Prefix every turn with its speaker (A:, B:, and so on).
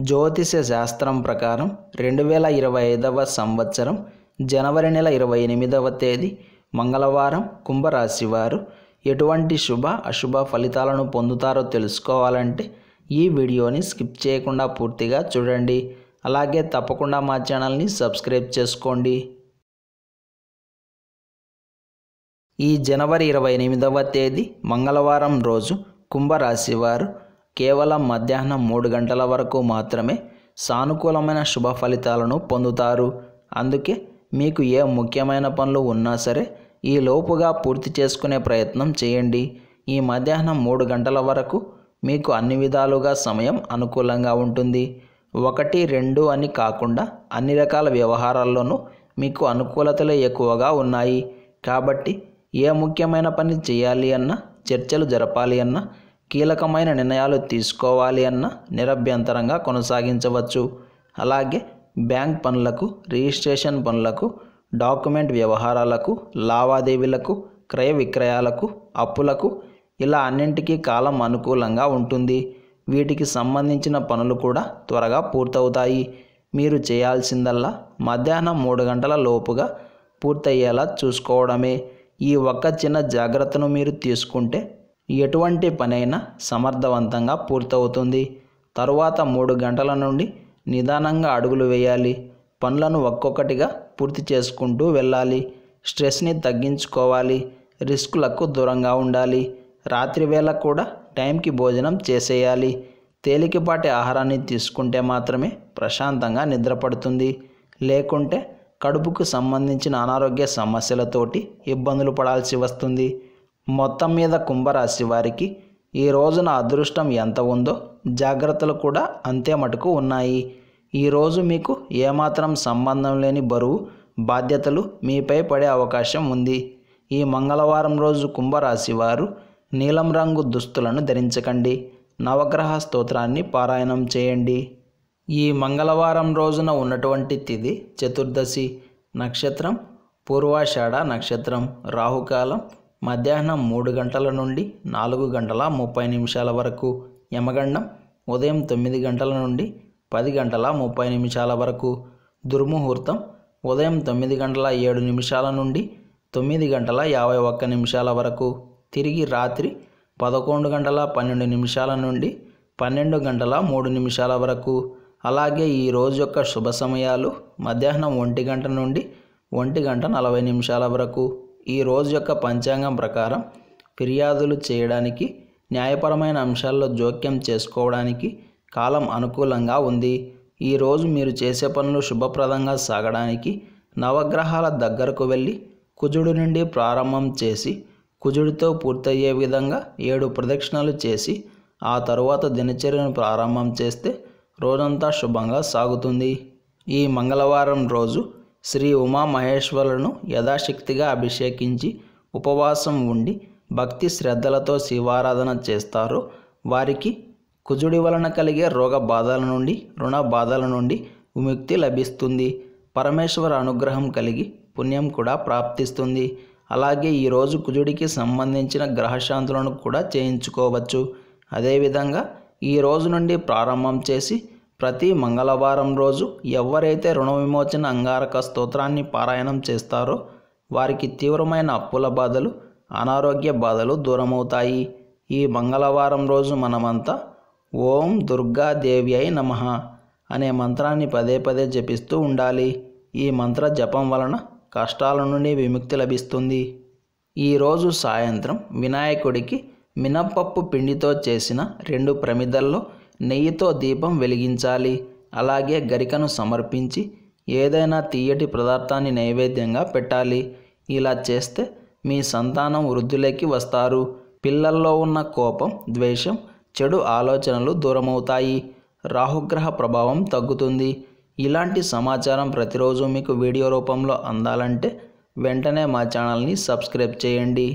A: జ్యోతిష శాస్త్రం ప్రకారం 2025వ సంవత్సరం జనవరి నెల 28వ తేదీ మంగళవారం కుంభరాశి వారు ఎటువంటి శుభ అశుభ ఫలితాలను పొందుతారో తెలుసుకోవాలంటే ఈ వీడియోని స్కిప్ చేయకుండా పూర్తిగా చూడండి. అలాగే తప్పకుండా మా ఛానల్ని సబ్స్క్రైబ్ చేసుకోండి. ఈ జనవరి 28వ తేదీ మంగళవారం రోజు కుంభరాశి వారు కేవలం మధ్యాహ్నం 3 గంటల వరకు మాత్రమే సానుకూలమైన శుభ ఫలితాలను పొందుతారు. అందుకే మీకు ఏ ముఖ్యమైన పనులు ఉన్నా సరే ఈ లోపుగా పూర్తి చేసుకునే ప్రయత్నం చేయండి. ఈ మధ్యాహ్నం 3 గంటల వరకు మీకు అన్ని విధాలుగా సమయం అనుకూలంగా ఉంటుంది. 1, 2 అని కాకుండా అన్ని రకాల వ్యవహారాల్లోనూ మీకు అనుకూలతలే ఎక్కువగా ఉన్నాయి. కాబట్టి ఏ ముఖ్యమైన పని చేయాలి అన్నా, చర్చలు జరపాలి అన్నా, కీలకమైన నిర్ణయాలు తీసుకోవాలి అన్న నిరభ్యంతరంగా కొనసాగించవచ్చు. అలాగే బ్యాంక్ పనులకు, రిజిస్ట్రేషన్ పనులకు, డాక్యుమెంట్ వ్యవహారాలకు, లావాదేవీలకు, క్రయ విక్రయాలకు, అప్పులకు ఇలా అన్నింటికీ కాలం అనుకూలంగా ఉంటుంది. వీటికి సంబంధించిన పనులు కూడా త్వరగా పూర్తవుతాయి. మీరు చేయాల్సిందల్లా మధ్యాహ్నం 3 గంటల లోపుగా పూర్తయ్యేలా చూసుకోవడమే. ఈ ఒక్క చిన్న జాగ్రత్తను మీరు తీసుకుంటే ఎటువంటి పనైనా సమర్థవంతంగా పూర్తవుతుంది. తరువాత 3 గంటల నుండి నిదానంగా అడుగులు వేయాలి. పనులను ఒక్కొక్కటిగా పూర్తి చేసుకుంటూ వెళ్ళాలి. స్ట్రెస్ని తగ్గించుకోవాలి. రిస్కులకు దూరంగా ఉండాలి. రాత్రి వేళ కూడా టైంకి భోజనం చేసేయాలి. తేలికపాటి ఆహారాన్ని తీసుకుంటే మాత్రమే ప్రశాంతంగా నిద్రపడుతుంది. లేకుంటే కడుపుకు సంబంధించిన అనారోగ్య సమస్యలతోటి ఇబ్బందులు పడాల్సి వస్తుంది. మొత్తం మీద కుంభరాశి వారికి ఈ రోజున అదృష్టం ఎంత ఉందో జాగ్రత్తలు కూడా అంతే మటుకు ఉన్నాయి. ఈరోజు మీకు ఏమాత్రం సంబంధం లేని బరువు, బాధ్యతలు మీపై పడే అవకాశం ఉంది. ఈ మంగళవారం రోజు కుంభరాశి వారు నీలం రంగు దుస్తులను ధరించకండి. నవగ్రహ స్తోత్రాన్ని పారాయణం చేయండి. ఈ మంగళవారం రోజున ఉన్నటువంటి తిథి చతుర్దశి, నక్షత్రం పూర్వాషాఢ నక్షత్రం, రాహుకాలం మధ్యాహ్నం 3 గంటల నుండి 4 గంటల 30 నిమిషాల వరకు, యమగండం ఉదయం 9 గంటల నుండి 10 గంటల 30 నిమిషాల వరకు, దుర్ముహూర్తం ఉదయం 9 గంటల 7 నిమిషాల నుండి 9 గంటల 51 నిమిషాల వరకు, తిరిగి రాత్రి 11 గంటల 12 నిమిషాల నుండి 12 గంటల 3 నిమిషాల వరకు. అలాగే ఈ రోజు యొక్క శుభ సమయాలు మధ్యాహ్నం 1 గంట నుండి 1 గంట 40 నిమిషాల వరకు. ఈ రోజు యొక్క పంచాంగం ప్రకారం ఫిర్యాదులు చేయడానికి, న్యాయపరమైన అంశాల్లో జోక్యం చేసుకోవడానికి కాలం అనుకూలంగా ఉంది. ఈరోజు మీరు చేసే పనులు శుభప్రదంగా సాగడానికి నవగ్రహాల దగ్గరకు వెళ్ళి కుజుడి నుండి ప్రారంభం చేసి కుజుడితో పూర్తయ్యే విధంగా 7 ప్రదక్షిణలు చేసి ఆ తరువాత దినచర్యను ప్రారంభం చేస్తే రోజంతా శుభంగా సాగుతుంది. ఈ మంగళవారం రోజు శ్రీ ఉమామహేశ్వరులను యథాశక్తిగా అభిషేకించి ఉపవాసం ఉండి భక్తి శ్రద్ధలతో శివారాధన చేస్తారో వారికి కుజుడి వలన కలిగే రోగ బాధల నుండి, రుణ బాధల నుండి విముక్తి లభిస్తుంది. పరమేశ్వర అనుగ్రహం కలిగి పుణ్యం కూడా ప్రాప్తిస్తుంది. అలాగే ఈరోజు కుజుడికి సంబంధించిన గ్రహశాంతులను కూడా చేయించుకోవచ్చు. అదేవిధంగా ఈ రోజు నుండి ప్రారంభం చేసి ప్రతి మంగళవారం రోజు ఎవరైతే రుణ విమోచన అంగారక స్తోత్రాన్ని పారాయణం చేస్తారో వారికి తీవ్రమైన అప్పుల బాధలు, అనారోగ్య బాధలు దూరమవుతాయి. ఈ మంగళవారం రోజు మనమంతా ఓం దుర్గాదేవ్యై నమః అనే మంత్రాన్ని పదే పదే జపిస్తూ ఉండాలి. ఈ మంత్ర జపం వలన కష్టాల నుండి విముక్తి లభిస్తుంది. ఈరోజు సాయంత్రం వినాయకుడికి మినప్పప్పు పిండితో చేసిన 2 ప్రమిదల్లో నెయ్యితో దీపం వెలిగించాలి. అలాగే గరికను సమర్పించి ఏదైనా తీయటి పదార్థాన్ని నైవేద్యంగా పెట్టాలి. ఇలా చేస్తే మీ సంతానం వృద్ధిలోకి వస్తారు. పిల్లల్లో ఉన్న కోపం, ద్వేషం, చెడు ఆలోచనలు దూరమవుతాయి. రాహుగ్రహ ప్రభావం తగ్గుతుంది. ఇలాంటి సమాచారం ప్రతిరోజు మీకు వీడియో రూపంలో అందాలంటే వెంటనే మా ఛానల్ని సబ్స్క్రైబ్ చేయండి.